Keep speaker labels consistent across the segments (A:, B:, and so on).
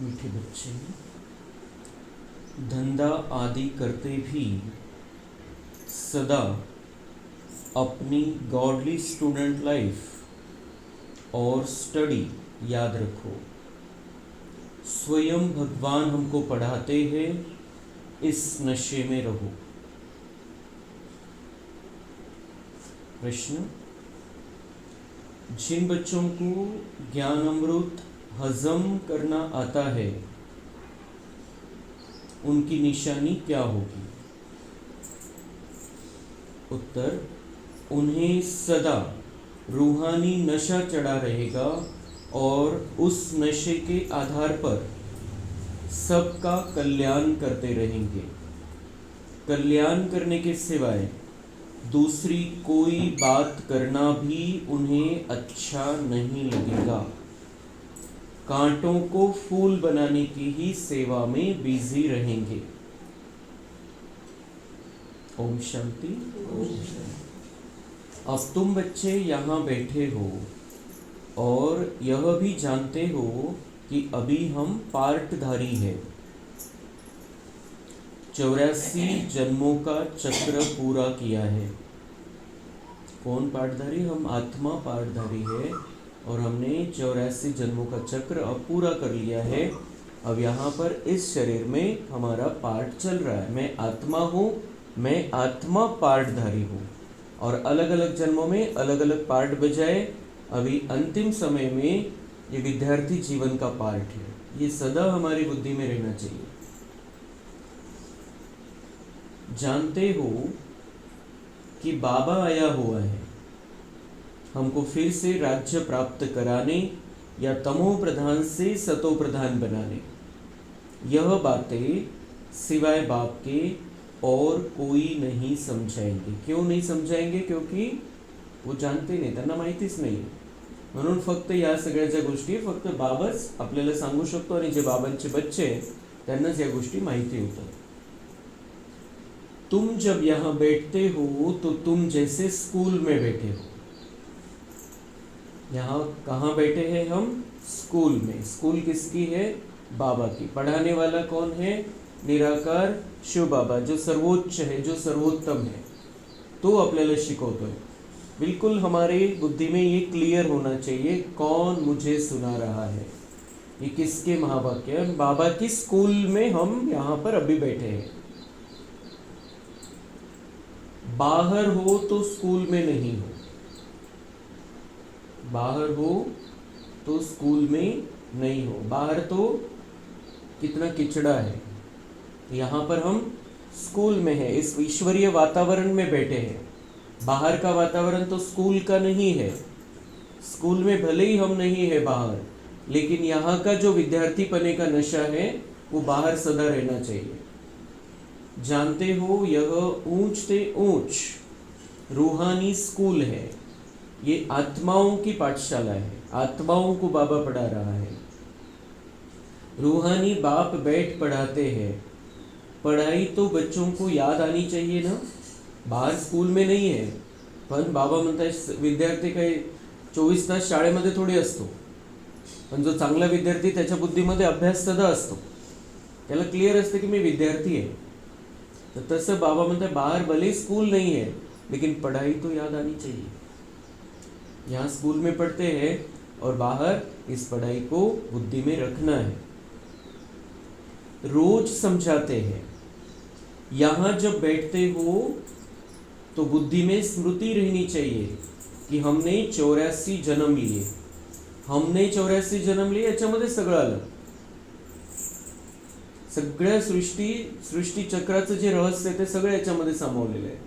A: मीठे बच्चे, धंधा आदि करते भी सदा अपनी गॉडली स्टूडेंट लाइफ और स्टडी याद रखो। स्वयं भगवान हमको पढ़ाते हैं, इस नशे में रहो। प्रश्न, जिन बच्चों को ज्ञान अमृत हजम करना आता है उनकी निशानी क्या होगी? उत्तर, उन्हें सदा रूहानी नशा चढ़ा रहेगा और उस नशे के आधार पर सबका कल्याण करते रहेंगे। कल्याण करने के सिवाय दूसरी कोई बात करना भी उन्हें अच्छा नहीं लगेगा। कांटों को फूल बनाने की ही सेवा में बिजी रहेंगे। ओम शांति। अब तुम बच्चे यहाँ बैठे हो और यह भी जानते हो कि अभी हम पार्टधारी हैं। 84 जन्मों का चक्र पूरा किया है। कौन पार्टधारी? हम आत्मा पार्टधारी है और हमने 84 जन्मों का चक्र अब पूरा कर लिया है। अब यहाँ पर इस शरीर में हमारा पार्ट चल रहा है। मैं आत्मा हूँ, मैं आत्मा पार्टधारी हूँ और अलग अलग जन्मों में अलग अलग पार्ट बजाए अभी अंतिम समय में ये विद्यार्थी जीवन का पार्ट है। ये सदा हमारी बुद्धि में रहना चाहिए। जानते हो कि बाबा आया हुआ है हमको फिर से राज्य प्राप्त कराने या तमो प्रधान से सतो प्रधान बनाने। यह बातें सिवाय बाप के और कोई नहीं समझाएंगे। क्यों नहीं समझाएंगे? क्योंकि वो जानते नाही, त्यांना माहितीच नाही। म्हणून फक्त या सगळ्या ज्या गोष्टी फक्त बाबाच आपल्याला सांगू शकतो आणि जे बाबांचे बच्चे त्यांनाच या गोष्टी माहिती होतात। तुम जब यहाँ बैठते हो तो तुम जैसे स्कूल में बैठे हो। यहाँ कहाँ बैठे हैं हम? स्कूल में। स्कूल किसकी है? बाबा की। पढ़ाने वाला कौन है? निराकार शिव बाबा, जो सर्वोच्च है, जो सर्वोत्तम है, तो आपल्याला शिकवतोय। बिल्कुल हमारे बुद्धि में ये क्लियर होना चाहिए कौन मुझे सुना रहा है, ये किसके महावाक्य है। बाबा की स्कूल में हम यहाँ पर अभी बैठे हैं। बाहर हो तो स्कूल में नहीं हो, बाहर हो तो स्कूल में नहीं हो। बाहर तो कितना किचड़ा है, यहाँ पर हम स्कूल में है, इस ईश्वरीय वातावरण में बैठे हैं। बाहर का वातावरण तो स्कूल का नहीं है। स्कूल में भले ही हम नहीं है बाहर, लेकिन यहाँ का जो विद्यार्थी पने का नशा है वो बाहर सदा रहना चाहिए। जानते हो यह ऊंच से ऊंच रूहानी स्कूल है। ये आत्माओं की पाठशाला है। आत्माओं को बाबा पढ़ा रहा है। रूहानी बाप बैठ पढ़ाते हैं। पढ़ाई तो बच्चों को याद आनी चाहिए ना। बाहर स्कूल में नहीं है, पण बाबा म्हणतात विद्यार्थी काही 24 तास शाळेमध्ये थोडी असतो, पण जो चांगला विद्यार्थी त्याच्या बुद्धीमध्ये अभ्यास सदा असतो, त्याला क्लियर असते की मी विद्यार्थी आहे। तर तसं बाबा म्हणतात बाहर भले स्कूल नहीं है लेकिन पढ़ाई तो याद आनी चाहिए। यहाँ स्कूल में पढ़ते हैं और बाहर इस पढ़ाई को बुद्धि में रखना है। रोज समझाते हैं। यहाँ जब बैठते हो तो बुद्धि में स्मृति रहनी चाहिए कि हमने 84 जन्म लिए। हमने 84 जन्म लिए याच्यामध्ये सगळं आलं। सगळ्या सृष्टी चक्राचं जे रहस्य आहे ते सगळं याच्यामध्ये सामावलेलं आहे।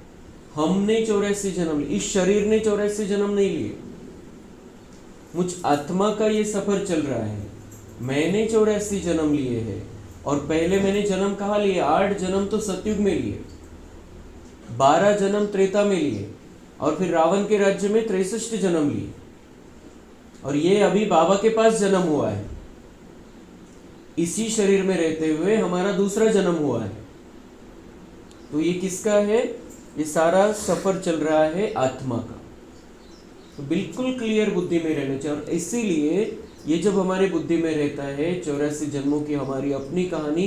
A: हमने 84 जन्म लिए, इस शरीर ने 84 जन्म नहीं लिए। मुझ आत्मा का ये सफर चल रहा है। मैंने 84 जन्म लिए हैं और पहले मैंने जन्म कहाँ लिए? 8 जन्म तो सतयुग में लिए, 12 जन्म त्रेता में लिए और फिर रावण के राज्य में 63 जन्म लिए और ये अभी बाबा के पास जन्म हुआ है। इसी शरीर में रहते हुए हमारा दूसरा जन्म हुआ है। तो ये किसका है? ये सारा सफर चल रहा है आत्मा का। तो बिल्कुल क्लियर बुद्धि में रहना चाहिए और इसीलिए ये जब हमारे बुद्धि में रहता है 84 जन्मों की हमारी अपनी कहानी,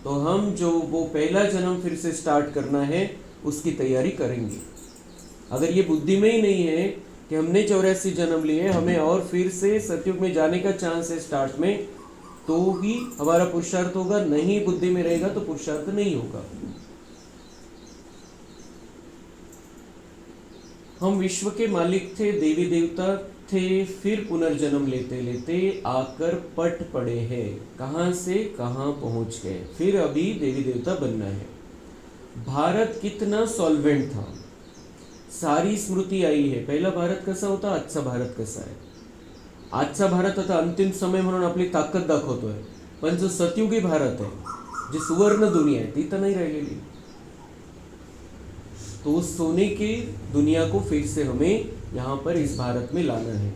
A: तो हम जो वो पहला जन्म फिर से स्टार्ट करना है उसकी तैयारी करेंगे। अगर ये बुद्धि में ही नहीं है कि हमने 84 जन्म लिए, हमें और फिर से सतयुग में जाने का चांस है स्टार्ट में, तो ही हमारा पुरुषार्थ होगा। नहीं बुद्धि में रहेगा तो पुरुषार्थ नहीं होगा। हम विश्व के मालिक थे, देवी देवता थे, फिर पुनर्जन्म लेते लेते आकर पट पड़े हैं। कहां से कहां पहुंच गए, फिर अभी देवी देवता बनना है। भारत कितना सॉल्वेंट था, सारी स्मृती आई है। पहिला भारत कसा होता, आजचा भारत कसा आहे। आजचा भारत आता अंतिम समय म्हणून आपली ताकद दाखवतोय, पण जो सतयुगी भारत आहे, जी सुवर्ण दुनिया आहे, ती तर नाही राहिलेली। तो उस सोने की दुनिया को फिर से हमें यहाँ पर इस भारत में लाना है।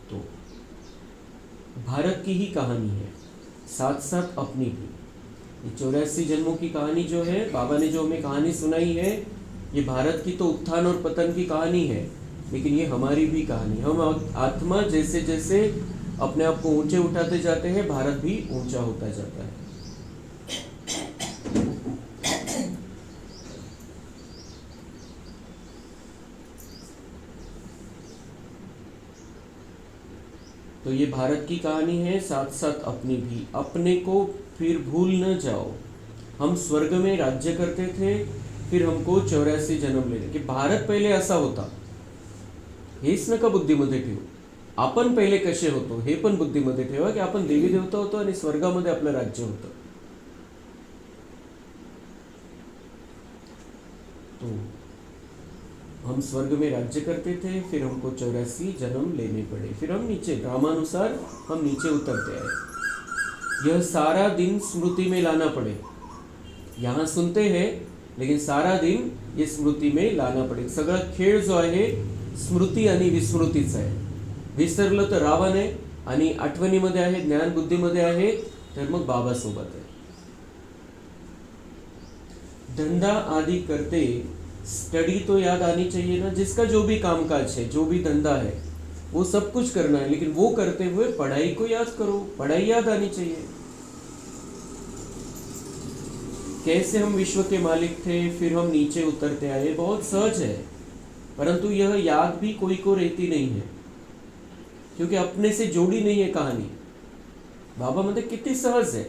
A: तो भारत की ही कहानी है, साथ साथ अपनी भी। ये 84 जन्मों की कहानी जो है, बाबा ने जो हमें कहानी सुनाई है, ये भारत की तो उत्थान और पतन की कहानी है, लेकिन ये हमारी भी कहानी। हम आत्मा जैसे जैसे अपने आप को ऊंचे उठाते जाते हैं, भारत भी ऊंचा होता जाता है। तो ये भारत की कहानी है, साथ साथ अपनी भी। अपने को फिर भूल न जाओ। हम स्वर्ग में राज्य करते थे, फिर हमको 84 जन्म लेले की भारत पहिले असा होता, हेच नका बुद्धीमध्ये ठेवू। आपण पहिले कसे होतो हे पण बुद्धीमध्ये ठेवा, की आपण देवी देवता होतो आणि स्वर्गामध्ये आपलं राज्य होतं। तो हम स्वर्ग में राज्य करते थे, फिर हमको 84 जन्म लेने पड़े, फिर हम नीचे ड्रामानुसार हम नीचे उतरते आए। यह सारा दिन स्मृति में लाना पड़े। यहाँ सुनते हैं, लेकिन सारा दिन ये स्मृति में लाना पड़े। सगळा खेळ जो आहे स्मृती आणि विस्मृतीचा आहे। विसरलं तर रावण आहे, आणि आठवणीमध्ये आहे, ज्ञान बुद्धीमध्ये आहे, तर मग बाबा सोबत आहे। धंधा आदि करते स्टडी तो याद आनी चाहिए ना। जिसका जो भी कामकाज है, जो भी धंधा है, वो सब कुछ करना है, लेकिन वो करते हुए पढ़ाई को याद करो, पढ़ाई याद आनी चाहिए। कैसे हम विश्व के मालिक थे, फिर हम नीचे उतरते आए, बहुत सहज है, परंतु यह याद भी कोई को रहती नहीं है, क्योंकि अपने से जोड़ी नहीं है कहानी। बाबा म्हणते किती सहज आहे,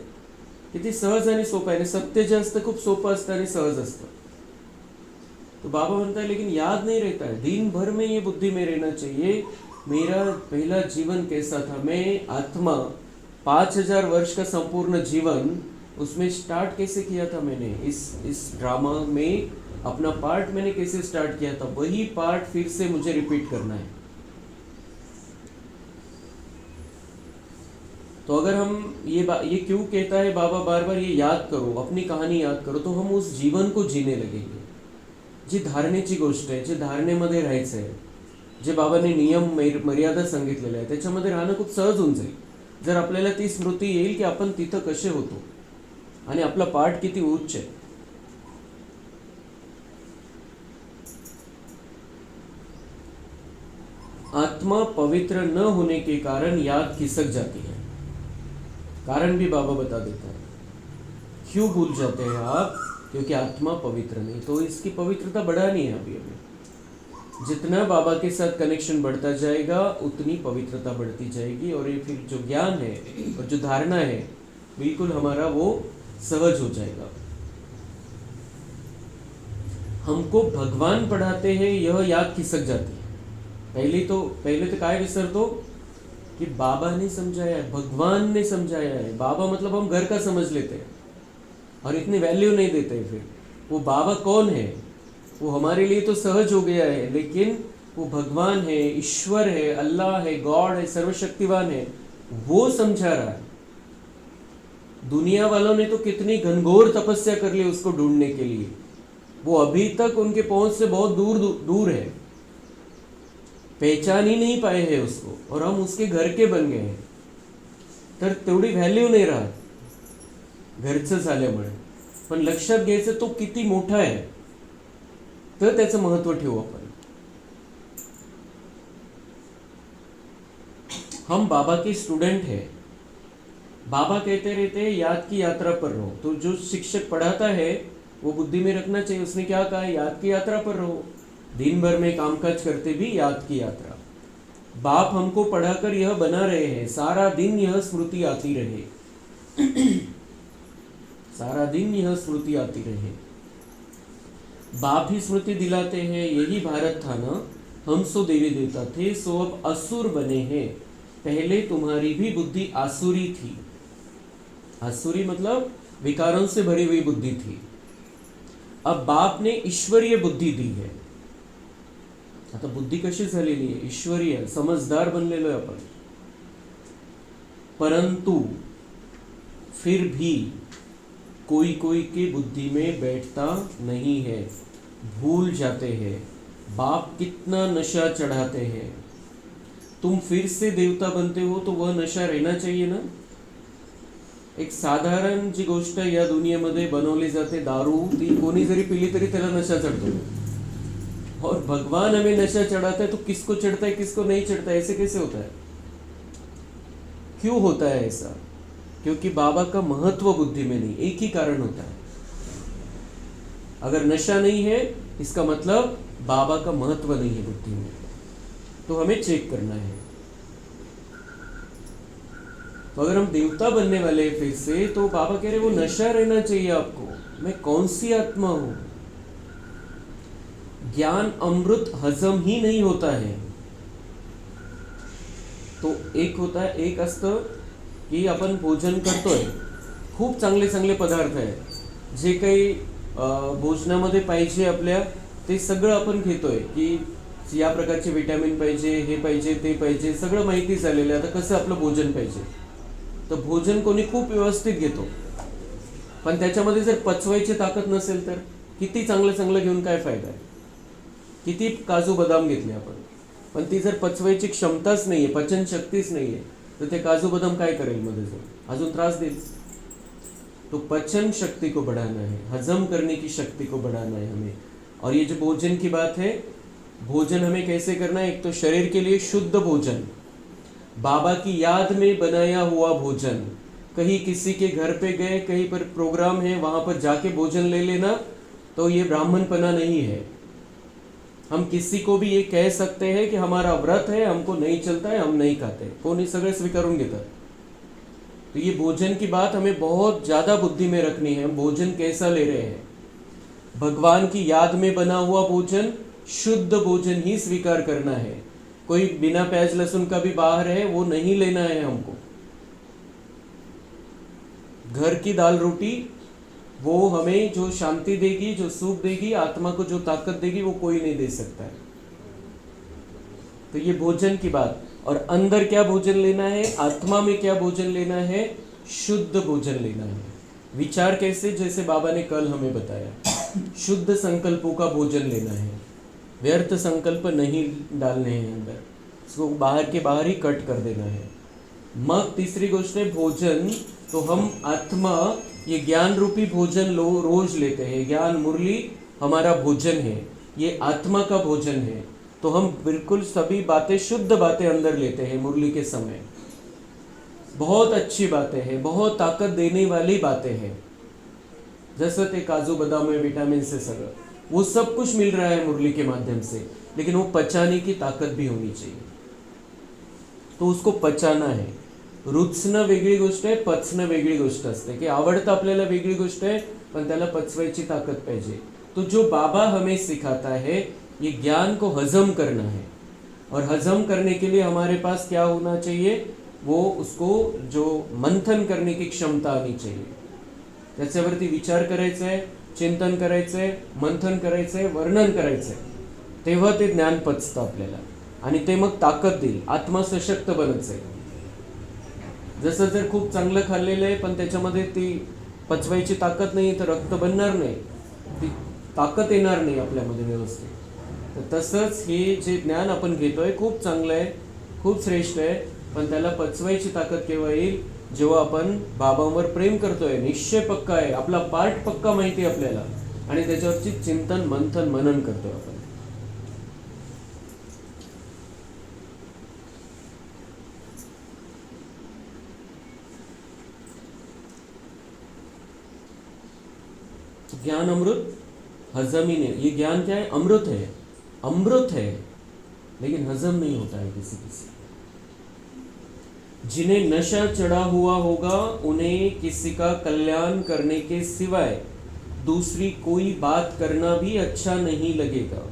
A: किती सहज आणि सोपं आहे। सत्य जे असतं खूप सोपं असतं आणि सहज असतं। तो बाबा म्हणता है लेकिन याद नहीं रहता है। दिन भर में ये बुद्धि में रहना चाहिए, मेरा पहला जीवन कैसा था। मैं आत्मा 5000 वर्ष का संपूर्ण जीवन, उसमें स्टार्ट कैसे किया था मैंने, इस ड्रामा में अपना पार्ट मैंने कैसे स्टार्ट किया था, वही पार्ट फिर से मुझे रिपीट करना है। तो अगर हम ये क्यों कहता है बाबा बार बार ये याद करो, अपनी कहानी याद करो, तो हम उस जीवन को जीने लगेंगे। जी धारणेची गोष्ट आहे, जे धारणेमध्ये राहायचं आहे, जे बाबांनी नियम मर्यादा सांगितलेल्या आहे, त्याच्यामध्ये राहणं खूप सहज होऊन जाईल। जर आपल्याला ती स्मृती येईल की आपण तिथं कसे होतो आणि आपला पाठ किती उच्च आहे। आत्मा पवित्र न होने के कारण याद खिसक जाती है। कारण भी बाबा बता देता है, क्यों भूल जाते हैं आप, क्योंकि आत्मा पवित्र नहीं। तो इसकी पवित्रता बढ़ानी है अभी हमें। जितना बाबा के साथ कनेक्शन बढ़ता जाएगा, उतनी पवित्रता बढ़ती जाएगी, और ये फिर जो ज्ञान है और जो धारणा है, बिल्कुल हमारा वो सहज हो जाएगा। हमको भगवान पढ़ाते हैं, यह याद खिसक जाती है। पहले तो काय विसरतो कि बाबा ने समझाया है, भगवान ने समझाया है। बाबा मतलब हम घर का समझ लेते हैं और इतनी वैल्यू नहीं देते। फिर वो बाबा कौन है, वो हमारे लिए तो सहज हो गया है, लेकिन वो भगवान है, ईश्वर है, अल्लाह है, गॉड है, सर्वशक्तिवान है, वो समझा रहा है। दुनिया वालों ने तो कितनी घनघोर तपस्या कर ली उसको ढूंढने के लिए, वो अभी तक उनके पहुंच से बहुत दूर है, पहचान ही नहीं पाए हैं उसको, और हम उसके घर के बन गए हैं। तर तेवढी व्हॅल्यू नाही राहत घरचं झाल्यामुळे। पण लक्षात घ्यायचं तो किती मोठा आहे, तर त्याचं महत्त्व ठेवू आपण। हम बाबा के स्टूडेंट हैं। बाबा कहते रहते हैं याद की यात्रा पर रहो, तो जो शिक्षक पढ़ाता है वो बुद्धि में रखना चाहिए। उसने क्या कहा है? याद की यात्रा पर रहो। दिन भर में कामकाज करते भी याद की यात्रा। बाप हमको पढ़ाकर यह बना रहे हैं, सारा दिन यह स्मृति आती रहे, सारा दिन यह स्मृति आती रहे। बाप ही स्मृति दिलाते हैं, यही भारत था ना, हम सो देवी देवता थे, सो अब असुर बने हैं। पहले तुम्हारी भी बुद्धि आसुरी थी। आसुरी मतलब विकारों से भरी हुई बुद्धि थी। अब बाप ने ईश्वरीय बुद्धि दी है। आता बुद्धी कशी झालेली आहे? ईश्वरीय, समजदार बनलेलो आहे आपण। परंतु फिर भी कोई कोई की बुद्धि में बैठता नहीं है, भूल जाते हैं। बाप कितना नशा चढ़ाते हैं। तुम फिर से देवता बनते हो तो वह नशा रहना चाहिए ना। एक साधारण जी गोष्ट या दुनियेमध्ये बनवली जाते, दारू, ती कोणी जरी पिली तरी त्याला नशा चढ़तो। और भगवान हमें नशा चढ़ाता है तो किसको चढ़ता है किसको नहीं चढ़ता है? ऐसे कैसे होता है? क्यों होता है ऐसा? क्योंकि बाबा का महत्व बुद्धि में नहीं। एक ही कारण होता है, अगर नशा नहीं है इसका मतलब बाबा का महत्व नहीं है बुद्धि में, तो हमें चेक करना है। तो अगर हम देवता बनने वाले हैं फिर से, तो बाबा कह रहे वो नशा रहना चाहिए आपको। मैं कौन सी आत्मा हूं? ज्ञान अमृत हजम ही नहीं होता है। तो एक होता है, एक असतं की आपण भोजन करतोय, खूप चांगले चांगले पदार्थ आहे, जे काही भोजनामध्ये पाहिजे आपल्या, ते सगळं आपण घेतोय, की या प्रकारचे विटॅमिन पाहिजे, हे पाहिजे, ते पाहिजे, सगळं माहिती झालेलं आहे। आता कसं आपलं भोजन पाहिजे, तर भोजन कोणी खूप व्यवस्थित घेतो, पण त्याच्यामध्ये जर पचवायची ताकद नसेल तर किती चांगलं चांगलं घेऊन काय फायदा आहे? किती काजू बदाम घेतले आपण, पण ती जर पचवायची क्षमताच नाहीये, पचन शक्तीच नाहीये, तो ते काजू बादाम काय करेल? मध्ये जाऊन अजून त्रास देईल। तो पचन शक्ति को बढ़ाना है, हजम करने की शक्ति को बढ़ाना है हमें। और ये जो भोजन की बात है, भोजन हमें कैसे करना है? एक तो शरीर के लिए शुद्ध भोजन, बाबा की याद में बनाया हुआ भोजन। कहीं किसी के घर पे गए, कहीं पर प्रोग्राम है, वहां पर जाके भोजन ले लेना, तो ये ब्राह्मणपना नहीं है। हम किसी को भी ये कह सकते हैं कि हमारा व्रत है, हमको नहीं चलता है, हम नहीं खाते, कोणी सगळे स्वीकारून घेतात। तो ये भोजन की बात हमें बहुत ज्यादा बुद्धि में रखनी है। हम भोजन कैसा ले रहे हैं? भगवान की याद में बना हुआ भोजन, शुद्ध भोजन ही स्वीकार करना है। कोई बिना प्याज लहसुन का भी बाहर है, वो नहीं लेना है हमको। घर की दाल रोटी वो हमें जो शांति देगी, जो सुख देगी, आत्मा को जो ताकत देगी, वो कोई नहीं दे सकता है। तो ये भोजन की बात। और अंदर क्या भोजन लेना है, आत्मा में क्या भोजन लेना है? शुद्ध भोजन लेना है। विचार कैसे? जैसे बाबा ने कल हमें बताया, शुद्ध संकल्पों का भोजन लेना है, व्यर्थ संकल्प नहीं डालने हैं अंदर, इसको बाहर के बाहर ही कट कर देना है। मग तीसरी गोष्ट है भोजन। तो हम आत्मा ये ज्ञान रूपी भोजन रोज लेते हैं। ज्ञान मुरली हमारा भोजन है, ये आत्मा का भोजन है। तो हम बिल्कुल सभी बातें, शुद्ध बातें अंदर लेते हैं मुरली के समय। बहुत अच्छी बातें हैं, बहुत ताकत देने वाली बातें हैं, जैसे ते काजू बादाम में विटामिन से सगळं, वो सब कुछ मिल रहा है मुरली के माध्यम से, लेकिन वो पचाने की ताकत भी होनी चाहिए। तो उसको पचाना है। रुचणं वेगळी गोष्ट आहे, पचणं वेगळी गोष्ट असते। की आवडतं आपल्याला वेगळी गोष्ट आहे, पण त्याला पचवायची ताकत पाहिजे। तो जो बाबा हमें सिखाता है, ये ज्ञान को हजम करना है। और हजम करने के लिए हमारे पास क्या होना चाहिए? वो उसको जो मंथन करने की क्षमता आनी चाहिए। त्याच्यावरती विचार करायचा आहे, चिंतन करायचं आहे, मंथन करायचं आहे, वर्णन करायचं आहे, तेव्हा ते ज्ञान पचतं आपल्याला आणि ते मग ताकद देईल, आत्मा सशक्त बनत जाईल। जसं जर खूप चांगलं खाल्लेलं आहे पण त्याच्यामध्ये ती पचवायची ताकद नाही, तर रक्त बनणार नाही, ती ताकद येणार नाही आपल्यामध्ये व्यवस्थित। तर तसंच हे जे ज्ञान आपण घेतोय खूप चांगलं आहे, खूप श्रेष्ठ आहे, पण त्याला पचवायची ताकद केव्हा येईल? जेव्हा आपण बाबांवर प्रेम करतोय, निश्चय पक्का आहे, आपला पाठ पक्का माहिती आहे आपल्याला, आणि त्याच्यावरची चिंतन मंथन मनन करतोय आपण। ज्ञान अमृत हजम ही नहीं, ये ज्ञान क्या है? अमृत है, अमृत है, लेकिन हजम नहीं होता है किसी किसी। जिन्हें नशा चढ़ा हुआ होगा उन्हें किसी का कल्याण करने के सिवाय दूसरी कोई बात करना भी अच्छा नहीं लगेगा।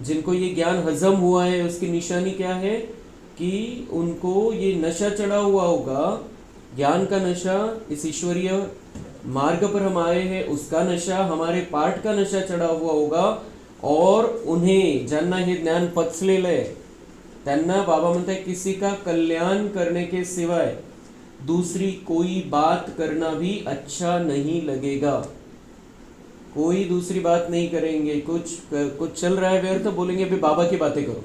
A: जिनको ये ज्ञान हजम हुआ है उसकी निशानी क्या है? कि उनको ये नशा चढ़ा हुआ होगा, ज्ञान का नशा, इस ईश्वरीय मार्ग पर हम आए हैं उसका नशा, हमारे पाठ का नशा चढ़ा हुआ होगा, और उन्हें ज्यांना हे ज्ञान पचलेलंय त्यांना बाबा म्हणताय किसी का कल्याण करने के सिवाय दूसरी कोई बात करना भी अच्छा नहीं लगेगा। कोई दूसरी बात नहीं करेंगे, कुछ चल रहा है व्यर्थ, तो बोलेंगे अभी बाबा की बातें करो,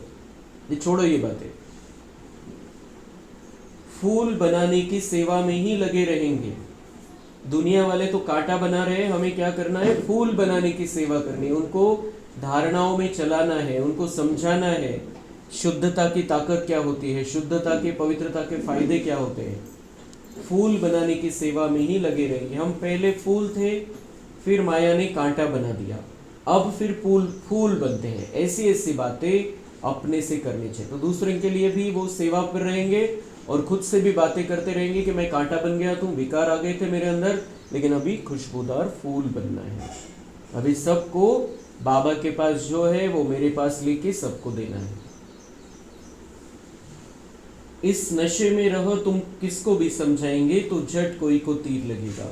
A: ये छोड़ो ये बातें। फूल बनाने की सेवा में ही लगे रहेंगे। दुनिया वाले तो कांटा बना रहे हैं, हमें क्या करना है? फूल बनाने की सेवा करनी है, उनको धारणाओं में चलाना है, उनको समझाना है शुद्धता की ताकत क्या होती है, शुद्धता के पवित्रता के फायदे क्या होते हैं। फूल बनाने की सेवा में ही लगे रहेंगे। हम पहले फूल थे, फिर माया ने कांटा बना दिया, अब फिर फूल बनते हैं। ऐसी ऐसी बातें अपने से करनी चाहिए। तो दूसरे के लिए भी वो सेवा पर रहेंगे और खुद से भी बातें करते रहेंगे कि मैं कांटा बन गया, तुम विकार आ गए थे मेरे अंदर, लेकिन अभी खुशबूदार फूल बनना है। अभी सबको बाबा के पास जो है वो मेरे पास लेके सबको देना है। इस नशे में रहो, तुम किसको भी समझाएंगे तो झट कोई को तीर लगेगा।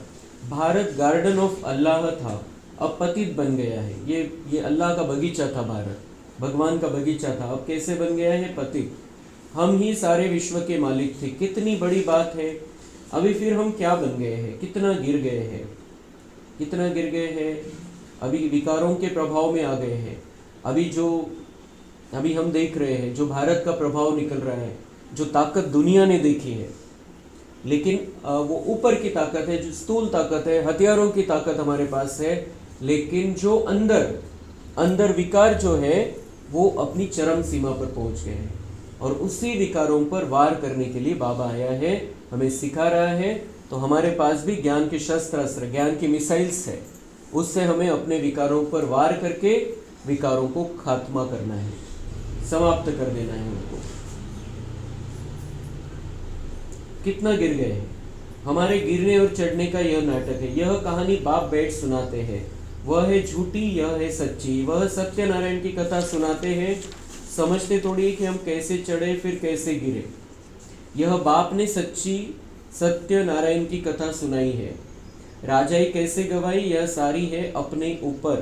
A: भारत गार्डन ऑफ अल्लाह था, अब पतित बन गया है। ये अल्लाह का बगीचा था, भारत भगवान का बगीचा था, अब कैसे बन गया है? पतित। हम ही सारे विश्व के मालिक थे, कितनी बड़ी बात है। अभी फिर हम क्या बन गए हैं? कितना गिर गए हैं, कितना गिर गए हैं। अभी विकारों के प्रभाव में आ गए हैं। अभी हम देख रहे हैं जो भारत का प्रभाव निकल रहा है, जो ताकत दुनिया ने देखी है, लेकिन वो ऊपर की ताकत है, जो स्थूल ताकत है, हथियारों की ताकत हमारे पास है, लेकिन जो अंदर विकार जो है वो अपनी चरम सीमा पर पहुंच गए हैं। और उसी विकारों पर वार करने के लिए बाबा आया है, हमें सिखा रहा है। तो हमारे पास भी ज्ञान के शस्त्र, ज्ञान की मिसाइल्स है, उससे हमें अपने विकारों पर वार करके विकारों को खात्मा करना है, समाप्त कर देना है उनको। कितना गिर गए हैं। हमारे गिरने और चढ़ने का यह नाटक है। यह कहानी बाप बैठ सुनाते हैं, वह है झूठी, यह है सच्ची। वह सत्यनारायण की कथा सुनाते हैं, समझते थोड़ी कि हम कैसे चढ़े फिर कैसे गिरे। यह बाप ने सच्ची सत्यनारायण की कथा सुनाई है। राजाई कैसे गवाई, यह सारी है अपने ऊपर।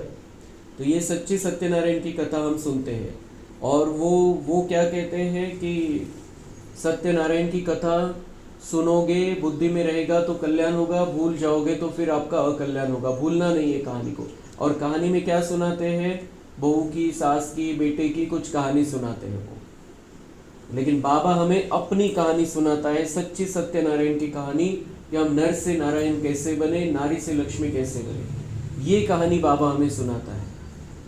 A: तो ये सच्ची सत्यनारायण की कथा हम सुनते हैं। और वो क्या कहते हैं कि सत्यनारायण की कथा सुनोगे, बुद्धि में रहेगा तो कल्याण होगा, भूल जाओगे तो फिर आपका अकल्याण होगा। भूलना नहीं है कहानी को। और कहानी में क्या सुनाते हैं? बहू की, सास की, बेटे की कुछ कहानी सुनाते हैं वो। लेकिन बाबा हमें अपनी कहानी सुनाता है, सच्ची सत्यनारायण की कहानी, कि हम नर से नारायण कैसे बने, नारी से लक्ष्मी कैसे बने। ये कहानी बाबा हमें सुनाता है।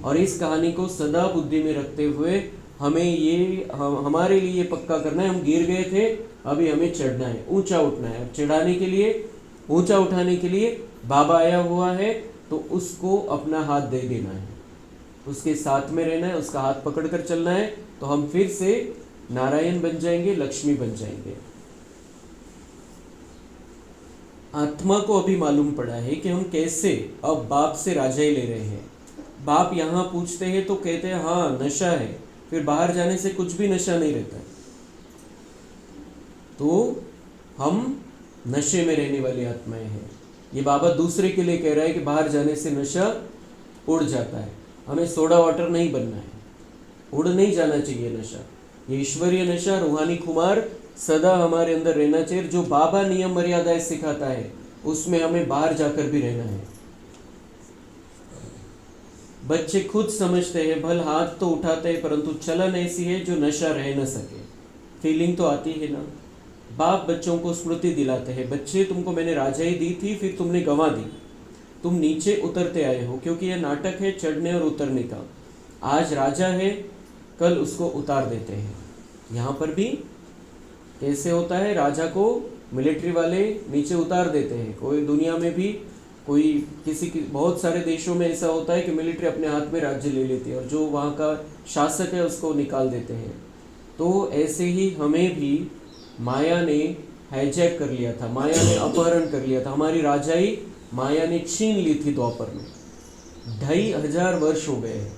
A: और इस कहानी को सदा बुद्धि में रखते हुए हमें हमारे लिए पक्का करना है, हम गिर गए थे, अभी हमें चढ़ना है, ऊंचा उठना है। चढ़ाने के लिए, ऊंचा उठाने के लिए बाबा आया हुआ है, तो उसको अपना हाथ दे देना है, उसके साथ में रहना है, उसका हाथ पकड़ कर चलना है। तो हम फिर से नारायण बन जाएंगे, लक्ष्मी बन जाएंगे। आत्मा को अभी मालूम पड़ा है कि हम कैसे अब बाप से राजाई ले रहे हैं। बाप यहाँ पूछते हैं तो कहते हैं हाँ नशा है, फिर बाहर जाने से कुछ भी नशा नहीं रहता है। तो हम नशे में रहने वाली आत्माएं हैं। ये बाबा दूसरे के लिए कह रहा है कि बाहर जाने से नशा उड़ जाता है, हमें सोडा वाटर नहीं बनना है, उड़ नहीं जाना चाहिए नशा। ये ईश्वरीय नशा, रूहानी खुमार सदा हमारे अंदर रहना चाहिए। जो बाबा नियम मर्यादाएं सिखाता है उसमें हमें बाहर जाकर भी रहना है। बच्चे खुद समझते हैं, भल हाथ तो उठाते हैं, परंतु चलन ऐसी है जो नशा रह न सके। फीलिंग तो आती है ना। बाप बच्चों को स्मृति दिलाते हैं, बच्चे तुमको मैंने राजाई दी थी, फिर तुमने गंवा दी, तुम नीचे उतरते आए हो, क्योंकि यह नाटक है चढ़ने और उतरने का। आज राजा है, कल उसको उतार देते हैं। यहाँ पर भी कैसे होता है, राजा को मिलिट्री वाले नीचे उतार देते हैं। कोई दुनिया में भी कोई किसी की, बहुत सारे देशों में ऐसा होता है कि मिलिट्री अपने हाथ में राज्य ले लेती है और जो वहाँ का शासक है उसको निकाल देते हैं। तो ऐसे ही हमें भी माया ने हाईजैक कर लिया था, माया ने अपहरण कर लिया था, हमारी राजाई माया ने छीन ली थी द्वापर में। 2500 वर्ष हो गए हैं,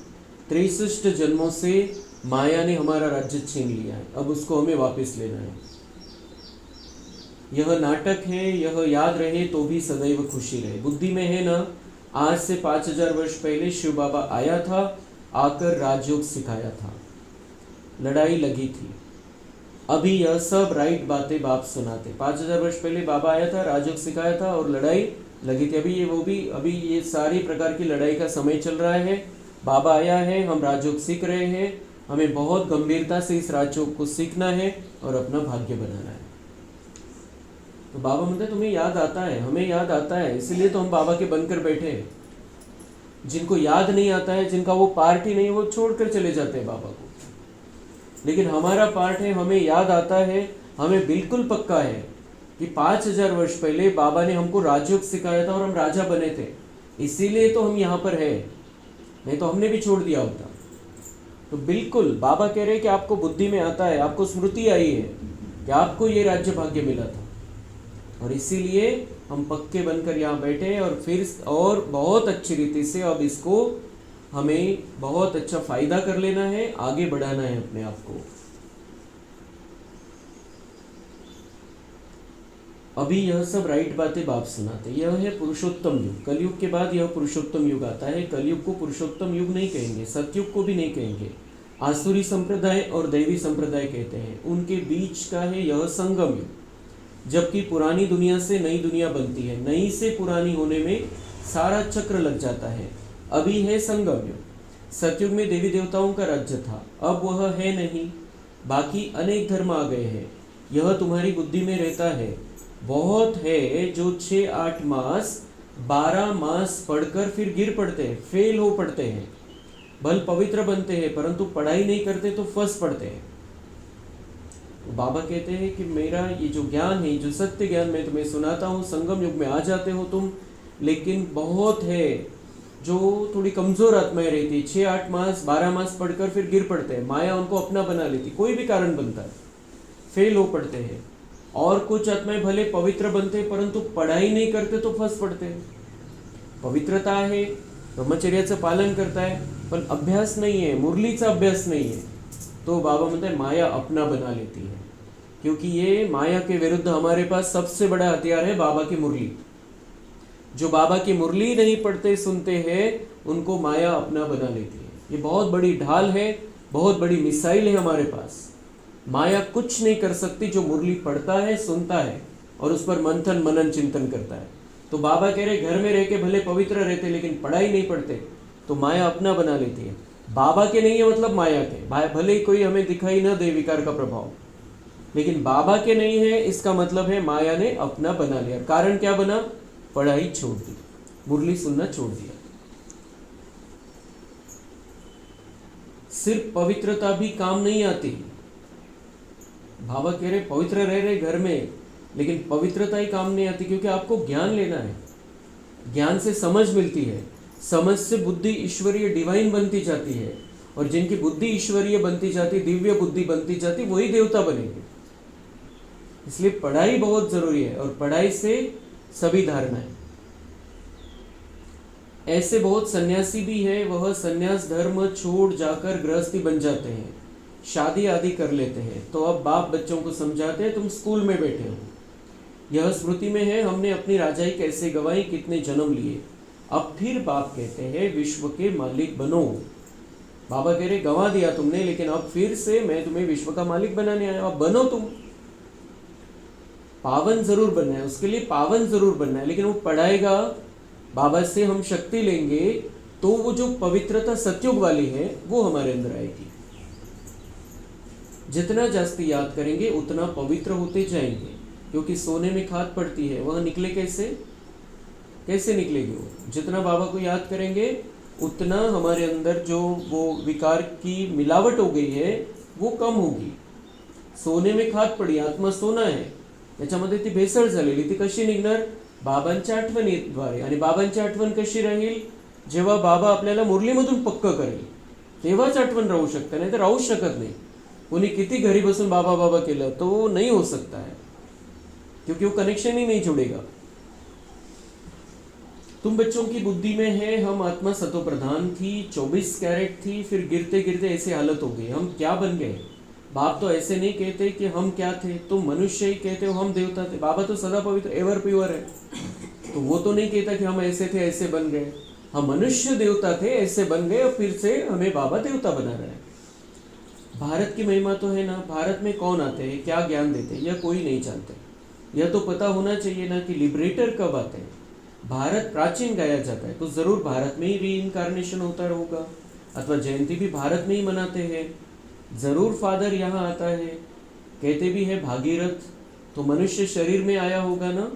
A: 63 जन्मों से माया ने हमारा राज्य छीन लिया है, अब उसको हमें वापस लेना है। यह नाटक है, यह याद रहे तो भी सदैव खुशी रहे। बुद्धि में है ना, आज से 5000 वर्ष पहले शिव बाबा आया था, आकर राजयोग सिखाया था, लड़ाई लगी थी। अभी यह सब राइट बातें बाप सुनाते। 5000 वर्ष पहले बाबा आया था, राजयोग सिखाया था और लड़ाई लगी थी। अभी ये सारी प्रकार की लड़ाई का समय चल रहा है। बाबा आया है, हम राजयोग सीख रहे हैं, हमें बहुत गंभीरता से इस राजयोग को सीखना है और अपना भाग्य बनाना है। तो बाबा बोलते तुम्हें याद आता है, हमें याद आता है, इसलिए तो हम बाबा के बनकर बैठे हैं। जिनको याद नहीं आता है, जिनका वो पार्ट ही नहीं, वो छोड़कर चले जाते हैं बाबा को। लेकिन हमारा पार्ट है, हमें याद आता है, हमें बिल्कुल पक्का है कि 5000 वर्ष पहले बाबा ने हमको राजयोग सिखाया था और हम राजा बने थे, इसीलिए तो हम यहाँ पर है, नहीं तो हमने भी छोड़ दिया होता। तो बिल्कुल बाबा कह रहे हैं कि आपको बुद्धि में आता है, आपको स्मृति आई है कि आपको ये राज्य भाग्य मिला था और इसीलिए हम पक्के बनकर यहाँ बैठे हैं। और फिर और बहुत अच्छी रीति से अब इसको हमें बहुत अच्छा फायदा कर लेना है, आगे बढ़ाना है अपने आप को। अभी यह सब राइट बातें बाप सुनाते। यह है पुरुषोत्तम युग। कलयुग के बाद यह पुरुषोत्तम युग आता है। कलयुग को पुरुषोत्तम युग नहीं कहेंगे, सतयुग को भी नहीं कहेंगे। आसुरी संप्रदाय और दैवी संप्रदाय कहते हैं, उनके बीच का है यह संगम युग, जबकि पुरानी दुनिया से नई दुनिया बनती है, नई से पुरानी होने में सारा चक्र लग जाता है। अभी है संगम युग। सतयुग में देवी देवताओं का राज्य था, अब वह है नहीं, बाकी अनेक धर्म आ गए हैं। यह तुम्हारी बुद्धि में रहता है। बहुत है जो 6-8 मास 12 मास पढ़कर फिर गिर पड़ते हैं, फेल हो पड़ते हैं, भल पवित्र बनते हैं, परंतु पढ़ाई नहीं करते तो फंस पड़ते हैं। बाबा कहते हैं कि मेरा ये जो ज्ञान है, जो सत्य ज्ञान मैं तुम्हें सुनाता हूँ, संगम युग में आ जाते हो तुम, लेकिन बहुत है जो थोड़ी कमजोर आत्माएं रहती, 6-8 मास 12 मास पढ़कर फिर गिर पड़ते हैं, माया उनको अपना बना लेती, कोई भी कारण बनता है, फेल हो पड़ते हैं। और कुछ आत्माएं भले पवित्र बनते हैं, परंतु पढ़ाई नहीं करते तो फंस पड़ते हैं। पवित्रता है, ब्रह्मचर्याचं पालन करता है, पण अभ्यास नहीं है, मुरलीचा अभ्यास नहीं है, तो बाबा म्हणते हैं माया अपना बना लेती है। क्योंकि ये माया के विरुद्ध हमारे पास सबसे बड़ा हथियार है बाबा की मुरली। जो बाबा की मुरली नहीं पढ़ते सुनते हैं, उनको माया अपना बना लेती है। ये बहुत बड़ी ढाल है, बहुत बड़ी मिसाइल है हमारे पास। माया कुछ नहीं कर सकती जो मुरली पढ़ता है, सुनता है और उस पर मंथन मनन चिंतन करता है। तो बाबा कह रहे घर में रह के भले पवित्र रहते, लेकिन पढ़ाई नहीं पढ़ते तो माया अपना बना लेती है। बाबा के नहीं है मतलब माया के, भले ही कोई हमें दिखाई न दे विकार का प्रभाव, लेकिन बाबा के नहीं है, इसका मतलब है माया ने अपना बना लिया। कारण क्या बना? पढ़ाई छोड़ दी, मुरली सुनना छोड़ दिया। सिर्फ पवित्रता भी काम नहीं आती। बाबा कह रहे पवित्र रह रहे घर में, लेकिन पवित्रता ही काम नहीं आती, क्योंकि आपको ज्ञान लेना है। ज्ञान से समझ मिलती है, समझ से बुद्धि ईश्वरीय डिवाइन बनती जाती है, और जिनकी बुद्धि ईश्वरीय बनती जाती, दिव्य बुद्धि बनती जाती, वही देवता बनेंगे। इसलिए पढ़ाई बहुत जरूरी है, और पढ़ाई से सभी धारणाएं। ऐसे बहुत सन्यासी भी है, वह सन्यास धर्म छोड़ जाकर गृहस्थी बन जाते हैं, शादी आदि कर लेते हैं। तो अब बाप बच्चों को समझाते हैं, तुम स्कूल में बैठे हो, यह स्मृति में है हमने अपनी राजाई कैसे गवाई, कितने जन्म लिए। अब फिर बाप कहते हैं विश्व के मालिक बनो। बाबा कह रहे गंवा दिया तुमने, लेकिन अब फिर से मैं तुम्हें विश्व का मालिक बनाने आया, अब बनो तुम। पावन जरूर बनना है, उसके लिए पावन जरूर बनना है, लेकिन वो पढ़ाएगा, बाबा से हम शक्ति लेंगे तो वो जो पवित्रता सतयुग वाली है वो हमारे अंदर आएगी। जितना जास्ती याद करेंगे उतना पवित्र होते जाएंगे, क्योंकि सोने में खाद पड़ती है, वह निकले कैसे निकलेगी वो? जितना बाबा को याद करेंगे उतना हमारे अंदर जो वो विकार की मिलावट हो गई है वो कम होगी। सोने में खाद पडी, आत्मा सोना आहे, त्याच्यामध्ये ती भेसळ झालेली, ती कशी निघणार? बाबांच्या आठवणीद्वारे. आणि बाबांची आठवण कशी राहील? जेव्हा बाबा आपल्याला मुरलीमधून पक्क करेल तेव्हाच आठवण राहू शकते, नाही तर राहू शकत नाही. कोणी किती घरी बसून बाबा बाबा केलं तो नहीं हो सकता है, क्योंकि वो कनेक्शन ही नहीं जुड़ेगा. तुम बच्चों की बुद्धि में है हम आत्मा सतो प्रधान थी, 24 कैरेट थी, फिर गिरते गिरते ऐसी हालत हो गई. हम क्या बन गए? बाप तो ऐसे नहीं कहते कि हम क्या थे, तुम मनुष्य ही कहते हो हम देवता थे. बाबा तो सदा पवित्र एवर प्योर है, तो वो तो नहीं कहता कि हम ऐसे थे ऐसे बन गए. हम मनुष्य देवता थे ऐसे बन गए और फिर से हमें बाबा देवता बना रहा है. भारत की महिमा तो है ना, भारत में कौन आते हैं, क्या ज्ञान देते हैं, यह कोई नहीं जानते. यह तो पता होना चाहिए ना कि लिबरेटर कब आते हैं. भारत प्राचीन गाया जाता है तो जरूर भारत में ही रीइंकारनेशन होता होगा, अथवा जयंती भी भारत में ही मनाते हैं. जरूर फादर यहाँ आता है, कहते भी है भागीरथ, तो मनुष्य शरीर में आया होगा ना.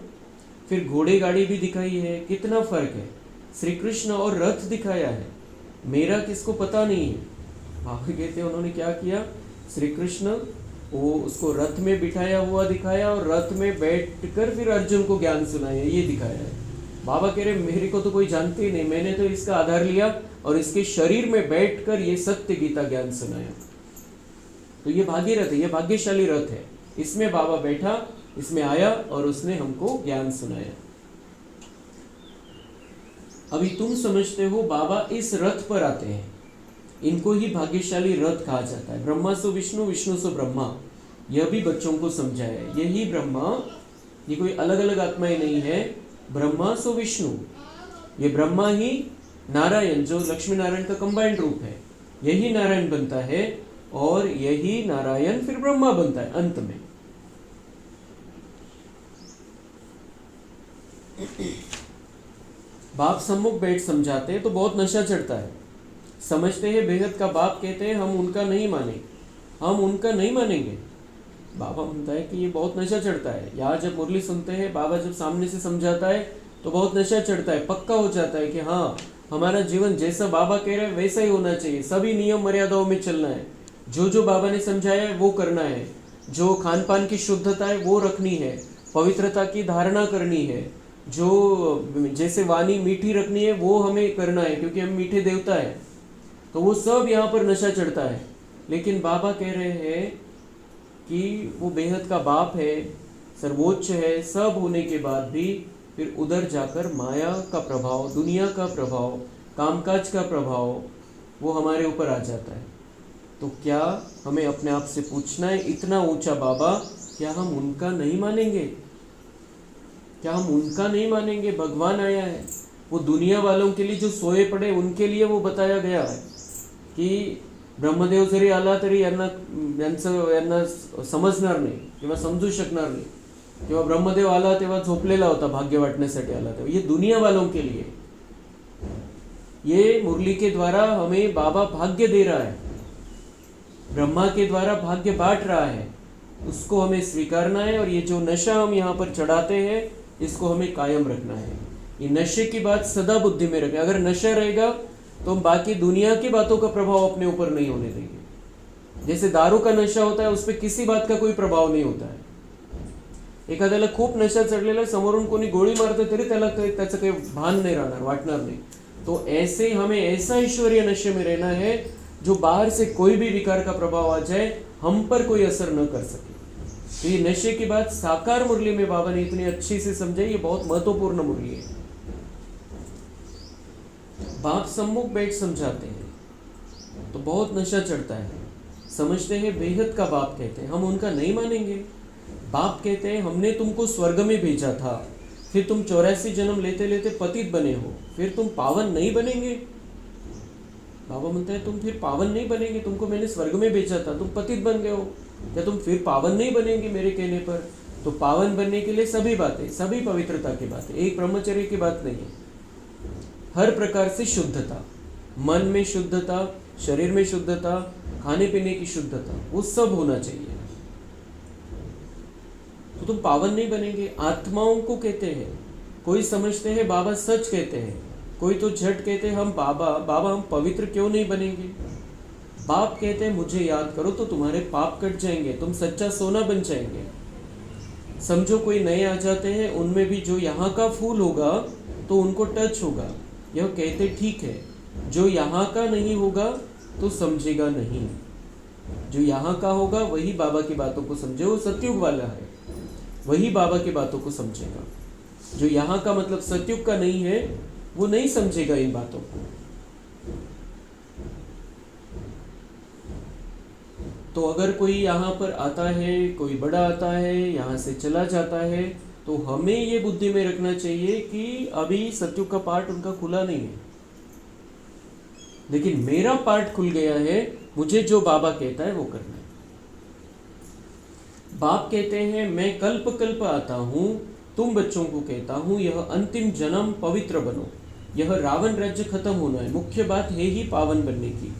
A: फिर घोड़े गाड़ी भी दिखाई है, कितना फर्क है. श्री कृष्ण और रथ दिखाया है, मेरा किसको पता नहीं है. बाबा कहते उन्होंने क्या किया, श्री कृष्ण वो उसको रथ में बिठाया हुआ दिखाया और रथ में बैठकर फिर अर्जुन को ज्ञान सुनाया, ये दिखाया है. बाबा कह रहे मेरे को तो कोई जानते ही नहीं, मैंने तो इसका आधार लिया और इसके शरीर में बैठकर ये सत्य गीता ज्ञान सुनाया. तो ये भागीरथ है, ये भाग्यशाली रथ है. इसमें बाबा बैठा, इसमें आया और उसने हमको ज्ञान सुनाया. अभी तुम समझते हो बाबा इस रथ पर आते हैं, इनको ही भाग्यशाली रथ कहा जाता है. ब्रह्मा सो विष्णु, विष्णु सो ब्रह्मा, यह भी बच्चों को समझाया. यही ब्रह्मा, ये कोई अलग अलग आत्माएं नहीं है. ब्रह्मा सो विष्णु, ये ब्रह्मा ही नारायण जो लक्ष्मी नारायण का कंबाइंड रूप है, यही नारायण बनता है और यही नारायण फिर ब्रह्मा बनता है अंत में. बाप सम्मुख बैठ समझाते हैं तो बहुत नशा चढ़ता है. समझते हैं बेहद का बाप कहते हैं हम उनका नहीं माने, हम उनका नहीं मानेंगे. बाबा म्हणता है कि ये बहुत नशा चढ़ता है. यहाँ जब मुरली सुनते हैं, बाबा जब सामने से समझाता है तो बहुत नशा चढ़ता है. पक्का हो जाता है कि हाँ हमारा जीवन जैसा बाबा कह रहे हैं वैसा ही होना चाहिए. सभी नियम मर्यादाओं में चलना है, जो जो बाबा ने समझाया है वो करना है, जो खान पान की शुद्धता है वो रखनी है, पवित्रता की धारणा करनी है, जो जैसे वाणी मीठी रखनी है वो हमें करना है क्योंकि हम मीठे देवता है. तो वो सब यहाँ पर नशा चढ़ता है. लेकिन बाबा कह रहे हैं कि वो बेहद का बाप है, सर्वोच्च है, सब होने के बाद भी फिर उधर जाकर माया का प्रभाव, दुनिया का प्रभाव, कामकाज का प्रभाव वो हमारे ऊपर आ जाता है. तो क्या हमें अपने आप से पूछना है, इतना ऊंचा बाबा, क्या हम उनका नहीं मानेंगे? क्या हम उनका नहीं मानेंगे? भगवान आया है, वो दुनिया वालों के लिए जो सोए पड़े उनके लिए वो बताया गया है की ब्रह्मदेव जरी आला तरी यांना समजणार नाही किंवा समजू शकणार नाही. किंवा ब्रह्मदेव आला तेव्हा झोपलेला होता, भाग्य वाटण्यासाठी आला तेव्हा. ये दुनिया वालों के लिए, ये मुरली के द्वारा हमें बाबा भाग्य दे रहा है, ब्रह्मा के द्वारा भाग्य बांट रहा है, उसको हमें स्वीकारना है. और ये जो नशा हम यहाँ पर चढ़ाते हैं इसको हमें कायम रखना है. ये नशे की बात सदा बुद्धि में रखें. अगर नशा रहेगा तो हम बाकी दुनिया की बातों का प्रभाव अपने ऊपर नहीं होने देंगे. जैसे दारू का नशा होता है उस पर किसी बात का कोई प्रभाव नहीं होता है. एखाद्याला खूप नशा चढलेला, समोरून कोणी गोळी मारते तरी त्याला त्याचं काही भान नहीं रहना, वाटणार नहीं. तो ऐसे हमें ऐसा ईश्वरीय नशे में रहना है जो बाहर से कोई भी विकार का प्रभाव आ जाए हम पर कोई असर न कर सके. तो ये नशे की बात साकार मुरली में बाबा ने इतनी अच्छी से समझाई. ये बहुत महत्वपूर्ण मुरली है. बाप सम्मुख बैठ समझाते हैं तो बहुत नशा चढ़ता है. समझते हैं बेहद का बाप कहते हैं, हम उनका नहीं मानेंगे. बाप कहते हैं हमने तुमको स्वर्ग में भेजा था, फिर तुम 84 जन्म लेते लेते पतित बने हो, फिर तुम पावन नहीं बनेंगे. बाबा म्हणता है तुम फिर पावन नहीं बनेंगे, तुमको मैंने स्वर्ग में भेजा था, तुम पतित बन गए हो, क्या तुम फिर पावन नहीं बनेंगे मेरे कहने पर? तो पावन बनने के लिए सभी बातें, सभी पवित्रता की बातें, एक ब्रह्मचर्य की बात नहीं है. हर प्रकार से शुद्धता, मन में शुद्धता, शरीर में शुद्धता, खाने पीने की शुद्धता, वो सब होना चाहिए. तो तुम पावन नहीं बनेंगे. आत्माओं को कहते हैं, कोई समझते हैं बाबा सच कहते हैं, कोई तो झट कहते हैं हम बाबा हम पवित्र क्यों नहीं बनेंगे. बाप कहते हैं मुझे याद करो तो तुम्हारे पाप कट जाएंगे, तुम सच्चा सोना बन जाएंगे. समझो कोई नए आ जाते हैं, उनमें भी जो यहाँ का फूल होगा तो उनको टच होगा, यह कहते ठीक है। जो यहाँ का नहीं होगा तो समझेगा नहीं। जो यहाँ का होगा वही बाबा की बातों को समझे, वो सतयुग वाला है, वही बाबा की बातों को समझेगा। जो यहाँ का मतलब सतयुग का नहीं है, वो नहीं समझेगा इन बातों को। तो अगर कोई यहाँ पर आता है, कोई बड़ा आता है, यहाँ से चला जाता है, तो हमें ये बुद्धि में रखना चाहिए कि अभी सतयुग का पार्ट उनका खुला नहीं है, लेकिन मेरा पार्ट खुल गया है, मुझे जो बाबा कहता है वो करना है। बाप कहते हैं मैं कल्प कल्प आता हूँ, तुम बच्चों को कहता हूँ यह अंतिम जन्म पवित्र बनो, यह रावण राज्य खत्म होना है। मुख्य बात है ही पावन बनने की।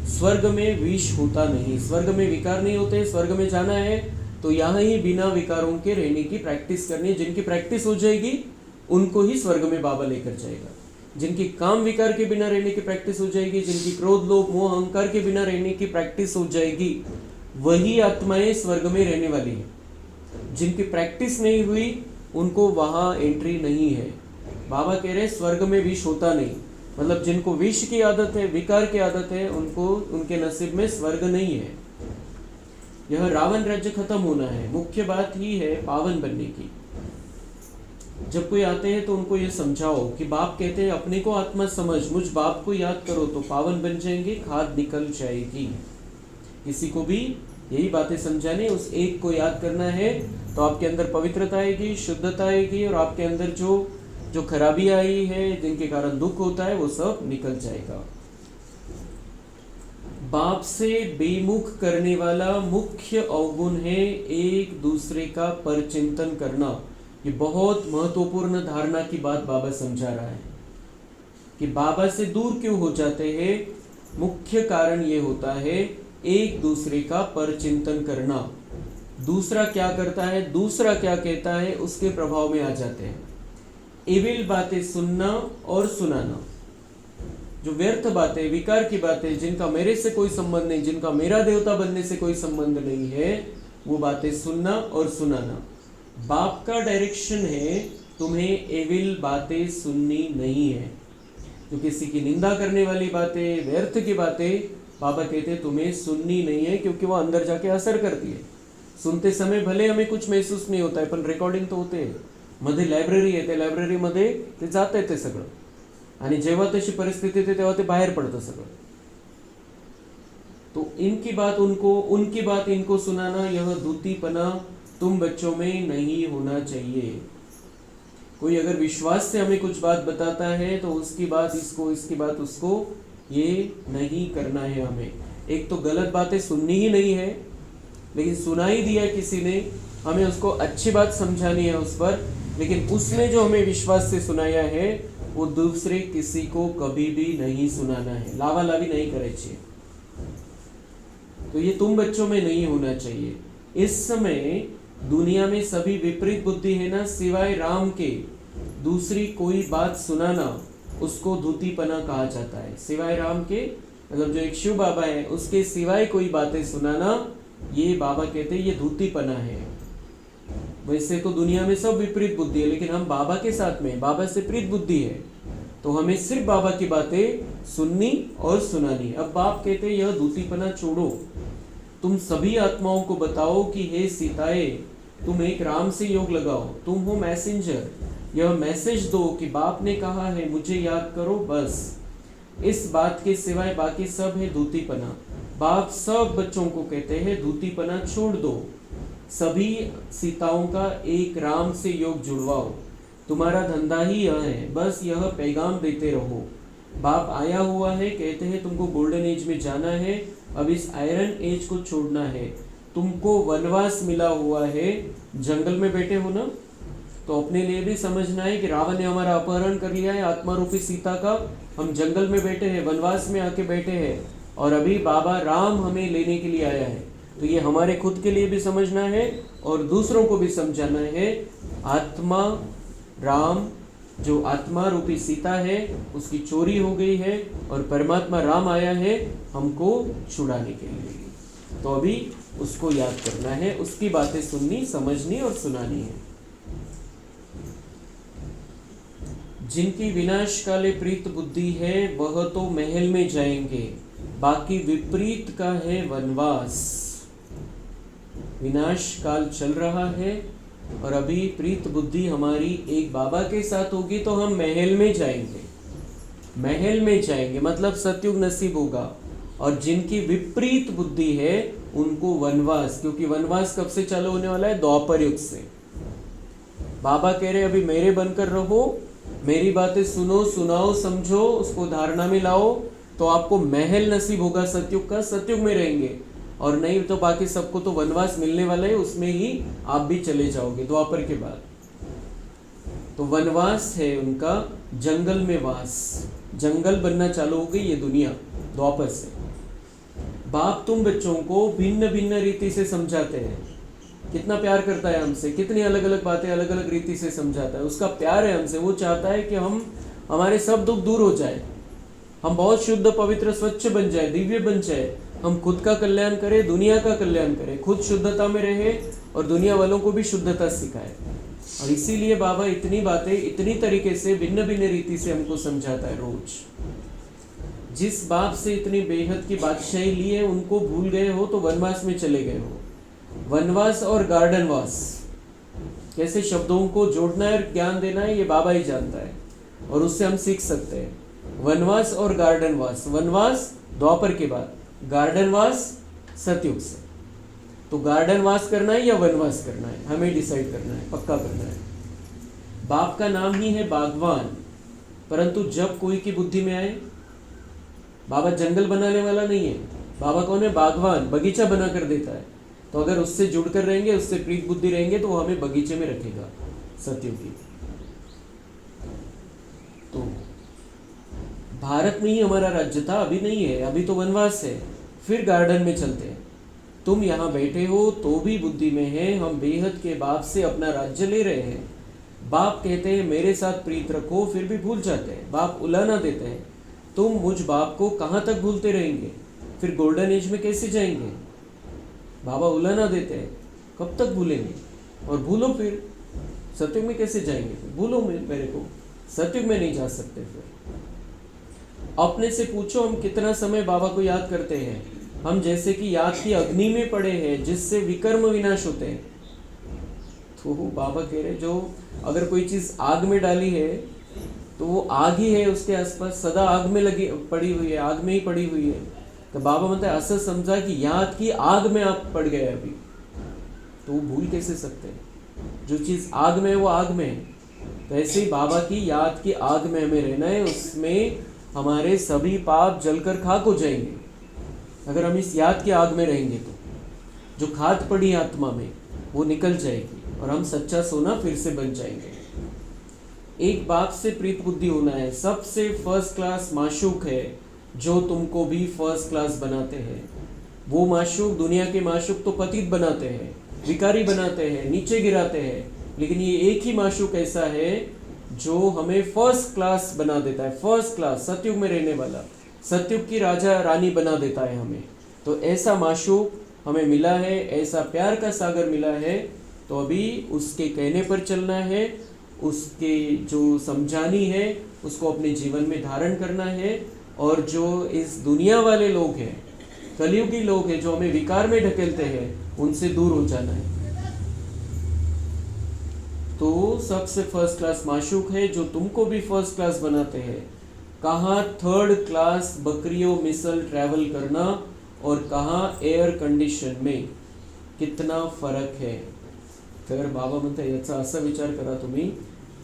A: स्वर्ग में विष होता नहीं, स्वर्ग में विकार नहीं होते। स्वर्ग में जाना है तो यहाँ ही बिना विकारों के रहने की प्रैक्टिस करनी है। जिनकी प्रैक्टिस हो जाएगी उनको ही स्वर्ग में बाबा लेकर जाएगा। जिनकी काम विकार के बिना रहने की प्रैक्टिस हो जाएगी, जिनकी क्रोध लोभ मोह अहंकार के बिना रहने की प्रैक्टिस हो जाएगी, वही आत्माएं स्वर्ग में रहने वाली है। जिनकी प्रैक्टिस नहीं हुई उनको वहां एंट्री नहीं है। बाबा कह रहे स्वर्ग में विष होता नहीं, मतलब जिनको विष की आदत है, विकार की आदत है, उनको उनके नसीब में स्वर्ग नहीं है। यह रावण राज्य खत्म होना है। मुख्य बात ही है पावन बनने की। जब कोई आते हैं तो उनको ये समझाओ कि बाप कहते हैं अपने को आत्मा समझ, मुझ बाप को याद करो तो पावन बन जाएंगे, खाद निकल जाएगी। किसी को भी यही बातें समझाने, उस एक को याद करना है तो आपके अंदर पवित्रता आएगी, शुद्धता आएगी, और आपके अंदर जो खराबी आई है, जिनके कारण दुख होता है, वो सब निकल जाएगा। बाप से बेमुख करने वाला मुख्य अवगुण है एक दूसरे का परचिंतन करना। ये बहुत महत्वपूर्ण धारणा की बात बाबा समझा रहा है कि बाबा से दूर क्यों हो जाते हैं। मुख्य कारण ये होता है एक दूसरे का परचिंतन करना। दूसरा क्या करता है, दूसरा क्या कहता है, उसके प्रभाव में आ जाते हैं। एविल बातें सुनना और सुनाना, जो व्यर्थ बातें, विकार की बातें, जिनका मेरे से कोई संबंध नहीं, जिनका मेरा देवता बनने से कोई संबंध नहीं है, वो बातें सुनना और सुनाना। बाप का डायरेक्शन है तुम्हें एविल बातें सुननी नहीं है। तो किसी की निंदा करने वाली बातें, व्यर्थ की बातें, बाबा कहते तुम्हें सुननी नहीं है, क्योंकि वो अंदर जाके असर करती है। सुनते समय भले हमें कुछ महसूस नाही होत आहे, पण रेकॉर्डिंग तो होते। मध्ये लायब्ररी आहे, त्या लायब्ररीमध्ये ते जात आहे ते सगळं, आणि जेव्हा तशी परिस्थिती येते तेव्हा ते बाहेर पडतं सगळं। तो इनकी बात उनको, उनकी बात इनको सुनाना, यह दूतीपना तुम बच्चों में नहीं होना चाहिए। कोई अगर विश्वास से हमें कुछ बात बताता है तो उसकी बात इसको, इसकी बात उसको, ये नहीं करना है हमें। एक तो गलत बातें सुननी ही नहीं है, लेकिन सुना ही दिया किसी ने, हमें उसको अच्छी बात समझानी है उस पर, लेकिन उसने जो हमें विश्वास से सुनाया है वो दूसरे किसी को कभी भी नहीं सुनाना है, लावा लावी नहीं करायची। तो ये तुम बच्चों में नहीं होना चाहिए। इस समय दुनिया में सभी विपरीत बुद्धि है ना, सिवाय राम के दूसरी कोई बात सुनाना उसको धूतीपना कहा जाता है। सिवाय राम के, मतलब जो एक शिव बाबा है उसके सिवाय कोई बातें सुनाना, ये बाबा कहते हैं ये धूतीपना है। वैसे तो दुनिया में सब विपरीत बुद्धि है, लेकिन हम बाबा के साथ में, बाबा से प्रीत बुद्धि है, तो हमें सिर्फ बाबा की बातें सुननी और सुनानी। अब बाप कहते हैं यह धूतीपना छोड़ो, तुम सभी आत्माओं को बताओ कि हे सीताएं, तुम एक राम से योग लगाओ, तुम हो मैसेंजर। यह मैसेज दो कि बाप ने कहा है मुझे याद करो, बस इस बात के सिवाय बाकी सब है धूतीपना। बाप सब बच्चों को कहते हैं धूतीपना छोड़ दो, सभी सीताओं का एक राम से योग जुड़वाओ, तुम्हारा धंधा ही यह है, बस यह पैगाम देते रहो। बाप आया हुआ है, कहते हैं तुमको गोल्डन एज में जाना है, अब इस आयरन एज को छोड़ना है। तुमको वनवास मिला हुआ है, जंगल में बैठे हो ना, तो अपने लिए भी समझना है कि रावण ने हमारा अपहरण कर लिया है, आत्मा रूपी सीता का। हम जंगल में बैठे हैं, वनवास में आके बैठे हैं, और अभी बाबा राम हमें लेने के लिए आया है। तो ये हमारे खुद के लिए भी समझना है और दूसरों को भी समझाना है। आत्मा राम, जो आत्मा रूपी सीता है उसकी चोरी हो गई है, और परमात्मा राम आया है हमको छुड़ाने के लिए। तो अभी उसको याद करना है, उसकी बातें सुननी, समझनी और सुनानी है। जिनकी विनाश काले प्रीत बुद्धि है वह तो महल में जाएंगे, बाकी विपरीत का है वनवास। विनाश काल चल रहा है और अभी प्रीत बुद्धि हमारी एक बाबा के साथ होगी तो हम महल में जाएंगे। महल में जाएंगे मतलब सतयुग नसीब होगा। और जिनकी विपरीत बुद्धि है उनको वनवास, क्योंकि वनवास कब से चालू होने वाला है? द्वापर युग से। बाबा कह रहे अभी मेरे बनकर रहो, मेरी बातें सुनो, सुनाओ, समझो, उसको धारणा में लाओ, तो आपको महल नसीब होगा सतयुग का, सतयुग में रहेंगे। और नहीं तो बाकी सबको तो वनवास मिलने वाला है, उसमें ही आप भी चले जाओगे द्वापर के बाद। तो वनवास है उनका, जंगल में वास, जंगल बनना चालू हो गई ये दुनिया द्वापर से। बाप तुम बच्चों को भिन्न भिन्न रीति से समझाते हैं, कितना प्यार करता है हमसे, कितनी अलग अलग बातें अलग अलग रीति से समझाता है। उसका प्यार है हमसे, वो चाहता है कि हम हमारे सब दुख दूर हो जाए, हम बहुत शुद्ध पवित्र स्वच्छ बन जाए, दिव्य बन जाए, हम खुद का कल्याण करें, दुनिया का कल्याण करें, खुद शुद्धता में रहे और दुनिया वालों को भी शुद्धता सिखाए। और इसीलिए बाबा इतनी बातें इतनी तरीके से भिन्न भिन्न रीति से हमको समझाता है रोज। जिस बाप से इतनी बेहद की बादशाही ली है उनको भूल गए हो तो वनवास में चले गए हो। वनवास और गार्डन वास, कैसे शब्दों को जोड़ना है, ज्ञान देना है, ये बाबा ही जानता है और उससे हम सीख सकते हैं। वनवास और गार्डन वास, वनवास द्वापर के बाद, गार्डन वास सतयुग से। तो गार्डन वास करना है या वनवास करना है, हमें डिसाइड करना है, पक्का करना है। बाप का नाम ही है बागवान, परंतु जब कोई की बुद्धि में आए, बाबा जंगल बनाने वाला नहीं है, बाबा कौन है? बागवान, बगीचा बना कर देता है। तो अगर उससे जुड़कर रहेंगे, उससे प्रीत बुद्धि रहेंगे तो वो हमें बगीचे में रखेगा सतयुग की। तो भारत में ही हमारा राज्य था, अभी नहीं है, अभी तो वनवास है। फिर गार्डन में चलते हैं। तुम यहाँ बैठे हो तो भी बुद्धि में है, हम बेहद के बाप से अपना राज्य ले रहे हैं। बाप कहते हैं मेरे साथ प्रीत रखो, फिर भी भूल जाते हैं, बाप उलाना देते हैं। तुम मुझ बाप को कहाँ तक भूलते रहेंगे? फिर गोल्डन एज में कैसे जाएंगे? बाबा उलाना देते हैं, कब तक भूलेंगे? और भूलो फिर सतयुग में कैसे जाएंगे? फिर भूलो मेरे को, सतयुग में नहीं जा सकते। फिर अपने से पूछो हम कितना समय बाबा को याद करते हैं। हम जैसे कि याद की अग्नि में पड़े हैं जिससे विकर्म विनाश होते हैं। तो बाबा कह रहे जो अगर कोई चीज आग में डाली है तो वो आग ही है, उसके आसपास सदा आग में लगी पड़ी हुई है, आग में ही पड़ी हुई है। तो बाबा मतलब ऐसा समझा कि याद की आग में आप पड़ गए अभी, तो वो भूल कैसे सकते हैं? जो चीज आग में है वो आग में है। तो ऐसे ही बाबा की याद की आग में हमें रहना है, उसमें हमारे सभी पाप जलकर खाक हो जाएंगे अगर हम इस याद की आग में रहेंगे। तो जो खाद पड़ी आत्मा में वो निकल जाएगी और हम सच्चा सोना फिर से बन जाएंगे। एक बाप से प्रीत बुद्धि होना है। सबसे फर्स्ट क्लास माशूक है जो तुमको भी फर्स्ट क्लास बनाते हैं। वो माशूक, दुनिया के माशूक तो पतित बनाते हैं, विकारी बनाते हैं, नीचे गिराते हैं, लेकिन ये एक ही माशूक ऐसा है जो हमें फर्स्ट क्लास बना देता है। फर्स्ट क्लास सतयुग में रहने वाला, सतयुग की राजा रानी बना देता है हमें। तो ऐसा माशूक हमें मिला है, ऐसा प्यार का सागर मिला है। तो अभी उसके कहने पर चलना है, उसके जो समझानी है उसको अपने जीवन में धारण करना है। और जो इस दुनिया वाले लोग हैं, कलयुगी लोग हैं जो हमें विकार में ढकेलते हैं, उनसे दूर हो जाना है। तो सबसे फर्स्ट क्लास माशूक है जो तुमको भी फर्स्ट क्लास बनाते हैं। कहाँ थर्ड क्लास बकरियों मिसल ट्रैवल करना और कहाँ एयर कंडिशन में, कितना फरक है। तर बाबा म्हणतात याचा असा विचार करा तुम्ही,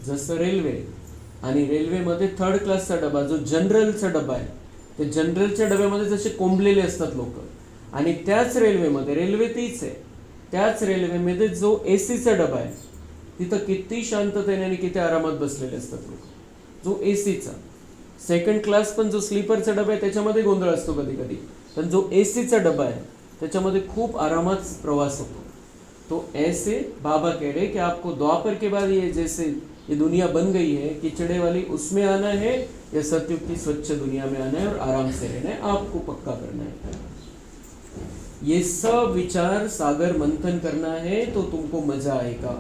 A: जसं रेल्वे आणि रेल्वेमध्ये थर्ड क्लासचा डबा जो जनरलचा डबा आहे, ते जनरलच्या डब्यामध्ये जसे कोंबलेले असतात लोक, आणि त्याच रेल्वेमध्ये, रेल्वे तीच आहे, त्याच रेल्वेमध्ये जो एसीचा डबा आहे तिथं किती शांततेने आणि किती आरामात बसलेले असतात लोक. जो एसीचा सेकंड क्लास पण जो स्लीपरचा डबा आहे त्याच्यामध्ये गोंधळ असतो कधी कधी, पण जो एसीचा डबा है त्याच्यामध्ये खूप आरामात प्रवास होतो. तो ऐसे बाबा कह रहे कि आपको द्वापर के बाद ये जैसे ये दुनिया बन गई है कीचड़े वाली, उसमें आना है या सतयुग की स्वच्छ दुनिया में आना है और आराम से रहना है, आपको पक्का करना है. ये सब विचार सागर मंथन करना है तो तुमको मजा आएगा।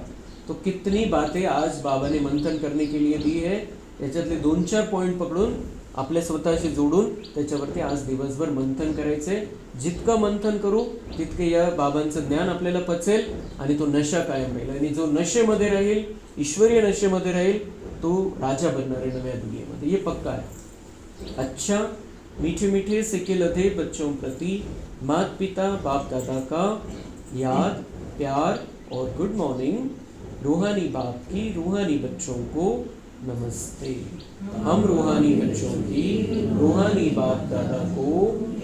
A: तो कितनी बातें आज बाबा ने मंथन करने के लिए दी है, याच्यातले 2-4 पॉइंट पकडून आपल्या स्वतःशी जोडून त्याच्यावरती आज दिवसभर मंथन करायचे। जितकं मंथन करू तितके या बाबांचं ज्ञान आपल्याला पचेल आणि तो नशा कायम राहील, आणि जो नशेमध्ये राहील, ईश्वरीय नशेमध्ये राहील, तो राजा बनणार आहे नव्या दुनियेमध्ये, ये पक्का है। अच्छा, मीठे मीठे सिक्के लधे बच्चों प्रति माता पिता बाप दादा का याद, प्यार और गुड मॉर्निंग। रूहानी बाप की रूहानी बच्चों को नमस्ते। हम रूहानी बच्चों की रूहानी बाप दादा को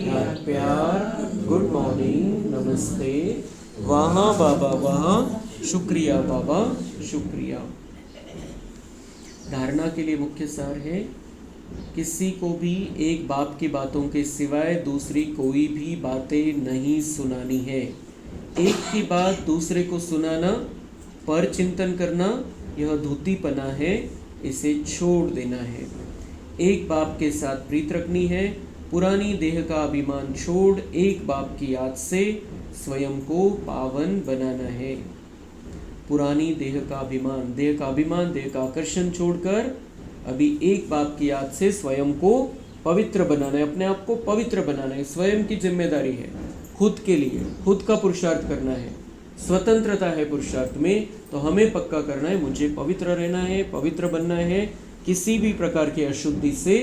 A: याद, प्यार, गुड मॉर्निंग, नमस्ते। वहाँ बाबा वहाँ, शुक्रिया बाबा शुक्रिया। धारणा के लिए मुख्य सार है, किसी को भी एक बाप की बातों के सिवाय दूसरी कोई भी बातें नहीं सुनानी है। एक की बात दूसरे को सुनाना, पर चिंतन करना, यह धूतीपना है, इसे छोड़ देना है। एक बाप के साथ प्रीत रखनी है, पुरानी देह का अभिमान छोड़ एक बाप की याद से स्वयं को पावन बनाना है। पुरानी देह का अभिमान, देह का आकर्षण छोड़कर अभी एक बाप की याद से स्वयं को पवित्र बनाना है, अपने आप को पवित्र बनाना है। स्वयं की जिम्मेदारी है, खुद के लिए खुद का पुरुषार्थ करना है, स्वतंत्रता है पुरुषार्थ में। तो हमें पक्का करना है, मुझे पवित्र रहना है, पवित्र बनना है, किसी भी प्रकार की अशुद्धि से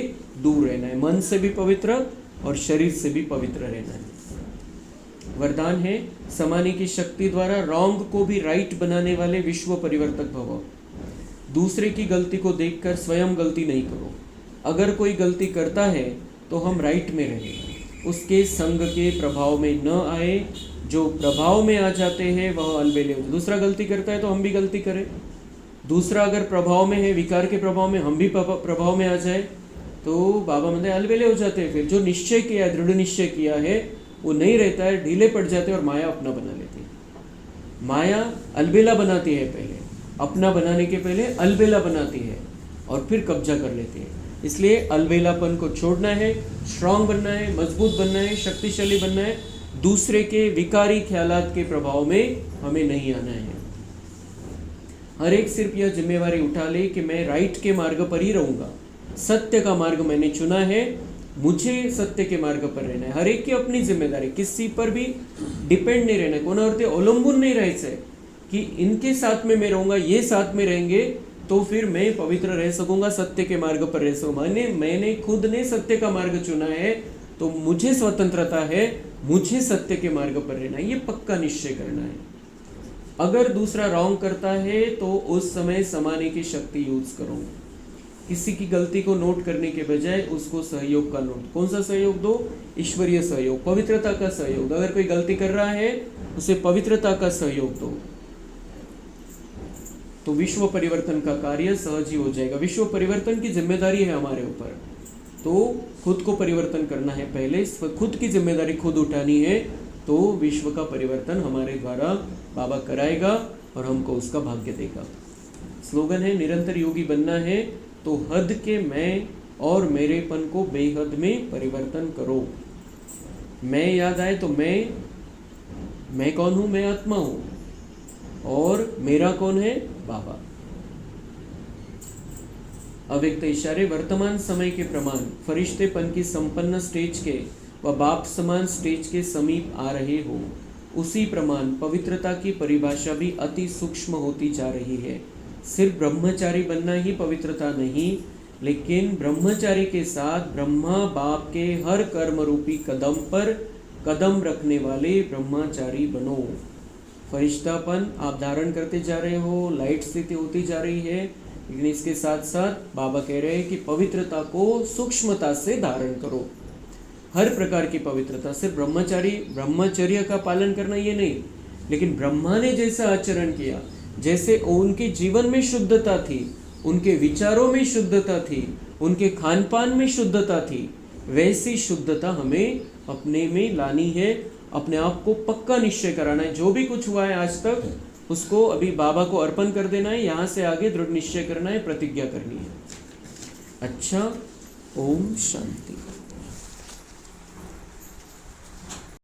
A: दूर रहना है, मन से भी पवित्र और शरीर से भी पवित्र रहना है। वरदान है, समाने की शक्ति द्वारा रॉन्ग को भी राइट बनाने वाले विश्व परिवर्तक भव। दूसरे की गलती को देखकर स्वयं गलती नहीं करो। अगर कोई गलती करता है तो हम राइट में रहें, उसके संग के प्रभाव में न आए। जो प्रभाव में आ जाते हैं वह अलबेले। दूसरा गलती करता है तो हम भी गलती करें, दूसरा अगर प्रभाव में है, विकार के प्रभाव में, हम भी प्रभाव में आ जाए तो बाबा मतलब अलबेले हो जाते हैं। फिर जो निश्चय किया, दृढ़ निश्चय किया है, वो नहीं रहता है, ढीले पड़ जाते हैं और माया अपना बना लेती है। माया अलबेला बनाती है, पहले अपना बनाने के पहले अलबेला बनाती है और फिर कब्जा कर लेती है। इसलिए अलबेलापन को छोड़ना है, स्ट्रांग बनना है, मजबूत बनना है, शक्तिशाली बनना है। दूसरे के विकारी ख्यालात के प्रभाव में हमें नहीं आना है। हर एक सिर्फ यह जिम्मेवारी उठा ले कि मैं राइट के मार्ग पर ही रहूँगा, सत्य का मार्ग मैंने चुना है, मुझे सत्य के मार्ग पर रहना है। हर एक की अपनी जिम्मेदारी, किसी पर भी डिपेंड नहीं रहना, कोणावरती अवलंबून नहीं राहायचं है कि इनके साथ में मैं रहूँगा, ये साथ में रहेंगे तो फिर मैं पवित्र रह सकूँगा, सत्य के मार्ग पर रह सकूँगा। मैंने खुद ने सत्य का मार्ग चुना है तो मुझे स्वतंत्रता है, मुझे सत्य के मार्ग पर रहना है, ये पक्का निश्चय करना है। अगर दूसरा रॉन्ग करता है तो उस समय समाने की शक्ति यूज करो। किसी की गलती को नोट करने के बजाय उसको सहयोग का नोट, कौन सा सहयोग दो? ईश्वरीय सहयोग, पवित्रता का सहयोग। अगर कोई गलती कर रहा है उसे पवित्रता का सहयोग दो, तो विश्व परिवर्तन का कार्य सहज ही हो जाएगा। विश्व परिवर्तन की जिम्मेदारी है हमारे ऊपर, तो खुद को परिवर्तन करना है, पहले खुद की जिम्मेदारी खुद उठानी है, तो विश्व का परिवर्तन हमारे द्वारा बाबा कराएगा और हमको उसका भाग्य देगा। स्लोगन है, निरंतर योगी बनना है तो हद के मैं और मेरेपन को बेहद में परिवर्तन करो। मैं याद आए तो मैं कौन हूँ? मैं आत्मा हूँ, और मेरा कौन है? बाबा। अव्यक्त इशारे, वर्तमान समय के प्रमाण फरिश्तेपन की संपन्न स्टेज के व बाप समान स्टेज के समीप आ रहे हो, उसी प्रमाण पवित्रता की परिभाषा भी अति सूक्ष्म होती जा रही है। सिर्फ ब्रह्मचारी बनना ही पवित्रता नहीं, लेकिन ब्रह्मचारी के साथ ब्रह्मा बाप के हर कर्म रूपी कदम पर कदम रखने वाले ब्रह्मचारी बनो। फरिश्तापन आप धारण करते जा रहे हो, लाइट स्थिति होती जा रही है, लेकिन इसके साथ साथ बाबा कह रहे हैं कि पवित्रता को सूक्ष्मता से धारण करो। हर प्रकार की पवित्रता, सिर्फ ब्रह्मचर्य का पालन करना ये नहीं, लेकिन ब्रह्मा ने जैसा आचरण किया, जैसे उनके जीवन में शुद्धता थी, उनके विचारों में शुद्धता थी, उनके खान पान में शुद्धता थी, वैसी शुद्धता हमें अपने में लानी है। अपने आप को पक्का निश्चय कराना है। जो भी कुछ हुआ है आज तक उसको अभी बाबा को अर्पण कर देना है, यहाँ से आगे दृढ़ निश्चय करना है, प्रतिज्ञा करनी है। अच्छा, ओम शांति।